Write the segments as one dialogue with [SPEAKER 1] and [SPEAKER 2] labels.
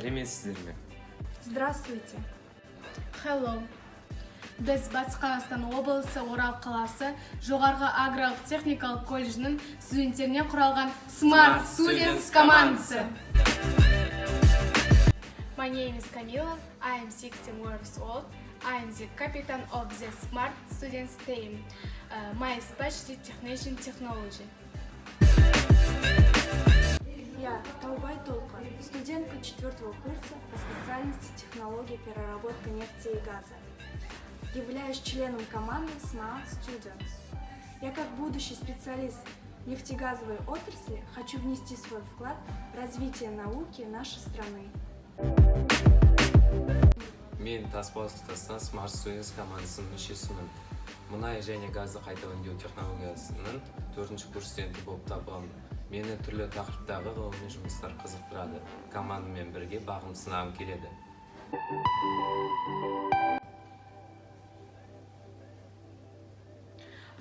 [SPEAKER 1] сәлеметсіздер ме?
[SPEAKER 2] Здравствуйте.
[SPEAKER 3] Hello. Біз Батыс Қазақстан облысы Орал қаласы жоғарғы аграрлық техникалық колледжінің студенттерінен құралған Smart Students командасы. My name is Camila. I am 16 years old. I am the captain of the Smart Students team. My specialty technician technology.
[SPEAKER 2] Я Таубай Толка, студентка 4-го курса по специальности технологии переработки нефти и газа. Являюсь членом команды Smart Students. Я как будущий специалист нефтегазовой отрасли хочу внести свой вклад в развитие науки нашей страны.
[SPEAKER 1] Мен Тасболаттан Smart Students командасының мүшесімін. Мұнай және газды қайта өңдеу технологиясының 4-ші курс студенті болып табыламын. Мені түрлі тақырыптағы ғылыми жұмыстар қызықтырады. Командамен бірге бағым сынағым келеді.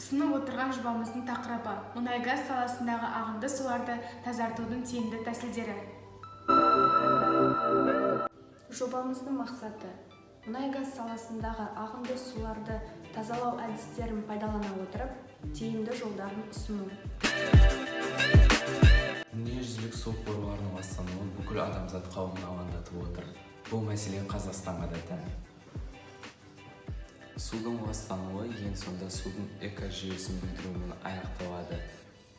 [SPEAKER 3] Ұсынып отырған жобамыздың тақырыбы мұнай-газ саласындағы ағынды суларды тазартудың тиімді тәсілдері.
[SPEAKER 2] Жобамыздың мақсаты мұнай-газ саласындағы ағынды суларды тазалау әдістерін пайдалана отырып, тиімді жолдарын ұсыну.
[SPEAKER 4] Дүниежүзілік су қорларының ластануы бүкіл адамзат қауымын алаңдатып отыр. Бұл мәселе Қазақстанға да тән. Судың ластануы ең сонда судың экожүйесін бүлдірумен аяқталады.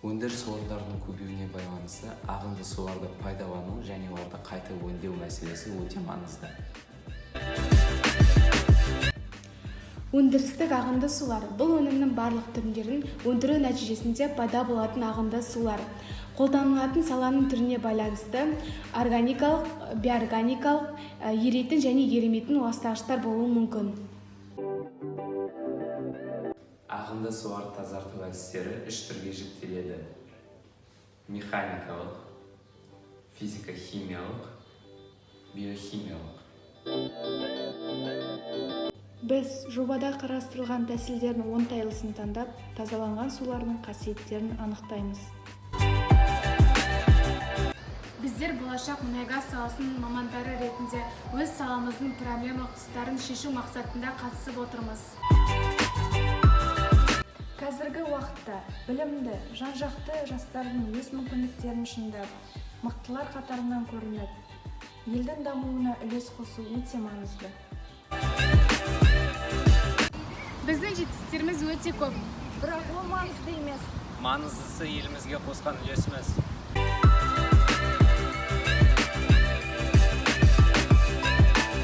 [SPEAKER 4] Өндіріс орындарының көбеюіне байланысты ағынды суларды пайдалану және оларды қайта өңдеу мәселесі өте маңызды.
[SPEAKER 3] Өндірістік ағынды сулар бұл өнімнің барлық түріндерін өндіру нәтижесінде пайда болатын ағынды сулар. Қолданылатын саланың түріне байланысты органикалық, биорганикалық, еритін және ерімейтін ластағыштар болуы мүмкін.
[SPEAKER 4] Ағынды суларды тазарту әдістері 3 түрге жіктеледі: механикалық, физика-химиялық, биохимиялық.
[SPEAKER 2] Біз жобада қарастырылған тәсілдердің оңтайлысын таңдап, тазаланған сулардың қасиеттерін анықтаймыз.
[SPEAKER 3] Біздер болашақ мұнай-газ саласының мамандары ретінде өз саламыздың проблемалық тұстарын шешу мақсатында қатысып отырмыз.
[SPEAKER 2] Қазіргі уақытта білімді, жан-жақты жастардың өз мүмкіндіктерін шыңдап, мықтылар қатарынан көрініп, елдің дамуына үлес қосу өте маңызды.
[SPEAKER 3] Біздің жетістіктеріміз өте көп.
[SPEAKER 2] Бірақ ол маңызды емес.
[SPEAKER 1] Маңыздысы елімізге қосқан үлесіміз.